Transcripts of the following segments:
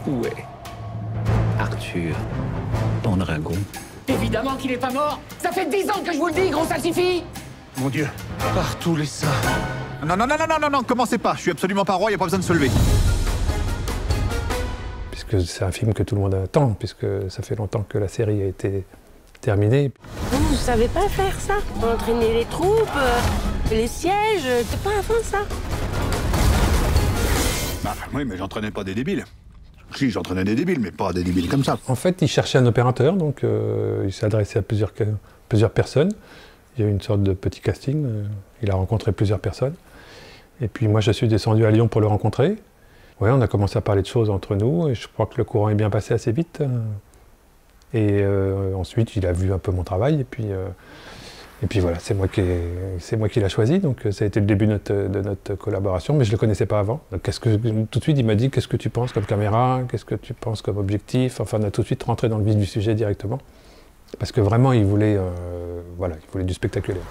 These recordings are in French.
Où est Arthur Pendragon? Évidemment qu'il est pas mort. Ça fait 10 ans que je vous le dis, gros salsifis. Mon Dieu, par tous les saints. Non, commencez pas. Je suis absolument pas roi, y a pas besoin de se lever. Puisque c'est un film que tout le monde attend, puisque ça fait longtemps que la série a été terminée. Vous savez pas faire ça? Entraîner les troupes, les sièges, t'es pas à fond ça? Bah oui, mais j'entraînais pas des débiles. Si, j'entraînais des débiles, mais pas des débiles comme ça. En fait, il cherchait un opérateur, donc il s'est adressé à plusieurs personnes. Il y a eu une sorte de petit casting, il a rencontré plusieurs personnes. Et puis moi, je suis descendu à Lyon pour le rencontrer. Ouais, on a commencé à parler de choses entre nous, et je crois que le courant est bien passé assez vite. Et ensuite, il a vu un peu mon travail, et puis voilà, c'est moi qui l'ai choisi, donc ça a été le début de notre collaboration, mais je ne le connaissais pas avant. Donc, tout de suite, il m'a dit, qu'est-ce que tu penses comme caméra, qu'est-ce que tu penses comme objectif, enfin, on a tout de suite rentré dans le vif du sujet directement. Parce que vraiment, il voulait du spectaculaire.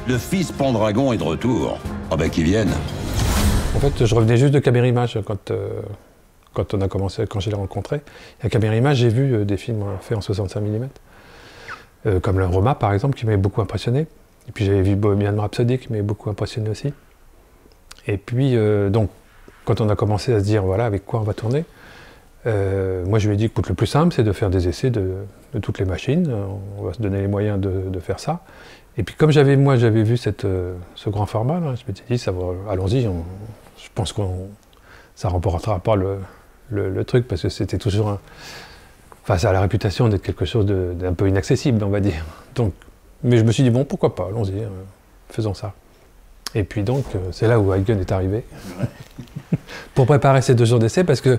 Le fils Pendragon est de retour. Ah ben qu'il vienne. En fait, je revenais juste de Caméra Image quand on a commencé, quand je l'ai rencontré. Et à Caméra Image, j'ai vu des films faits en 65 mm. Comme le Roma, par exemple, qui m'avait beaucoup impressionné. Et puis j'avais vu Bohemian Rhapsody, qui m'avait beaucoup impressionné aussi. Et puis, donc, quand on a commencé à se dire, voilà, avec quoi on va tourner, moi je lui ai dit, écoute, le plus simple, c'est de faire des essais de toutes les machines. On va se donner les moyens de faire ça. Et puis comme j'avais vu ce grand format, là, je m'étais dit, allons-y, je pense que ça ne remportera pas le truc, parce que c'était toujours enfin, ça a la réputation d'être quelque chose d'un peu inaccessible, on va dire. Donc, mais je me suis dit, bon, pourquoi pas, allons-y, faisons ça. Et puis donc, c'est là où Huygens est arrivé, pour préparer ces 2 jours d'essai, parce que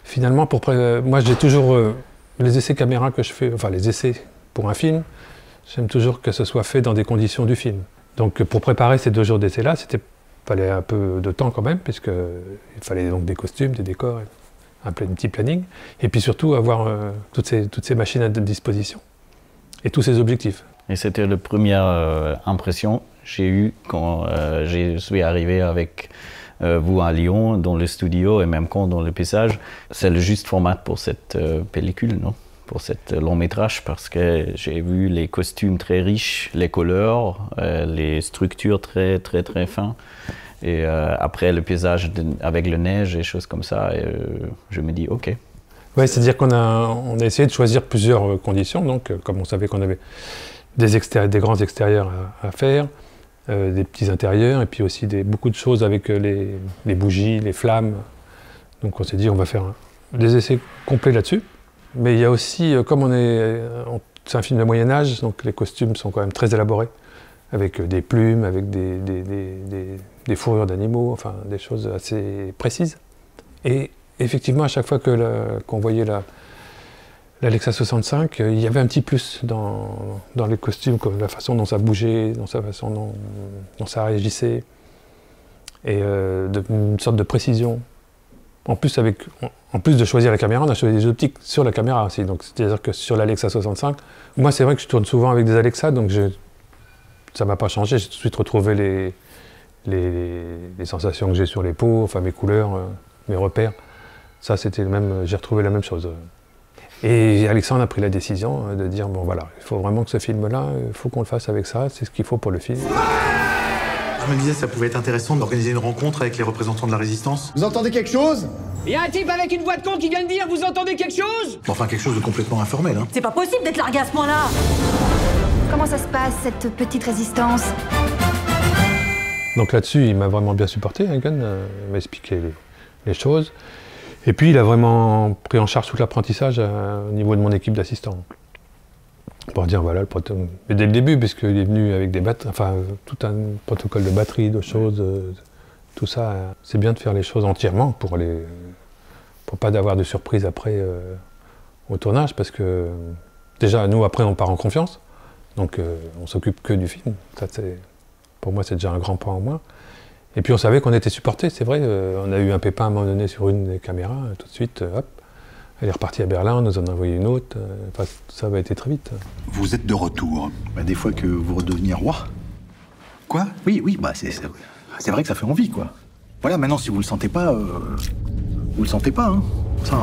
finalement, moi j'ai toujours, les essais caméra que je fais, enfin les essais pour un film, j'aime toujours que ce soit fait dans des conditions du film. Donc pour préparer ces 2 jours d'essai-là, fallait un peu de temps quand même, puisqu'il fallait donc des costumes, des décors, un petit planning, et puis surtout avoir toutes ces machines à disposition, et tous ces objectifs. Et c'était la première impression que j'ai eue quand je suis arrivé avec vous à Lyon, dans le studio, et même quand dans le paysage. C'est le juste format pour cette pellicule, non? Pour cet long métrage, parce que j'ai vu les costumes très riches, les couleurs, les structures très fines. Et après le paysage avec la neige et choses comme ça, je me dis ok. Oui, c'est-à-dire qu'on a essayé de choisir plusieurs conditions. Donc, comme on savait qu'on avait des grands extérieurs à faire, des petits intérieurs, et puis aussi beaucoup de choses avec les bougies, les flammes. Donc on s'est dit on va faire des essais complets là-dessus. Mais il y a aussi, comme c'est un film de Moyen-Âge, donc les costumes sont quand même très élaborés, avec des plumes, avec des fourrures d'animaux, enfin des choses assez précises. Et effectivement, à chaque fois qu'on voyait l'Alexa 65, il y avait un petit plus dans les costumes, comme la façon dont ça bougeait, dans sa façon dont ça réagissait, et une sorte de précision. En plus de choisir la caméra, on a choisi des optiques sur la caméra aussi. Donc, c'est-à-dire que sur l'Alexa 65, moi c'est vrai que je tourne souvent avec des Alexa, donc ça ne m'a pas changé. J'ai tout de suite retrouvé les sensations que j'ai sur les peaux, enfin mes couleurs, mes repères. Ça, c'était j'ai retrouvé la même chose. Et Alexandre a pris la décision de dire, bon voilà, il faut vraiment que ce film-là, il faut qu'on le fasse avec ça, c'est ce qu'il faut pour le film. Je me disais, ça pouvait être intéressant d'organiser une rencontre avec les représentants de la résistance. Vous entendez quelque chose? Il y a un type avec une voix de con qui vient de dire, vous entendez quelque chose? Enfin, quelque chose de complètement informel, hein. C'est pas possible d'être largué à ce point-là! Comment ça se passe, cette petite résistance? Donc là-dessus, il m'a vraiment bien supporté, Huygens, il m'a expliqué les choses. Et puis, il a vraiment pris en charge tout l'apprentissage au niveau de mon équipe d'assistants. Pour dire, voilà, mais dès le début, puisqu'il est venu avec des batteries, enfin, tout un protocole de batterie, de choses, tout ça. C'est bien de faire les choses entièrement pour pas d'avoir de surprise après au tournage, parce que déjà, nous, après, on part en confiance, donc on s'occupe que du film. Ça, pour moi, c'est déjà un grand pas en moins. Et puis, on savait qu'on était supportés, c'est vrai. On a eu un pépin à un moment donné sur une des caméras, tout de suite, hop. Elle est repartie à Berlin, on nous en a envoyé une autre. Enfin, ça va été très vite. Vous êtes de retour. Bah, des fois que vous redeveniez roi. Quoi? Oui, bah c'est vrai que ça fait envie, quoi. Voilà, maintenant, si vous le sentez pas, vous le sentez pas, hein. Ça...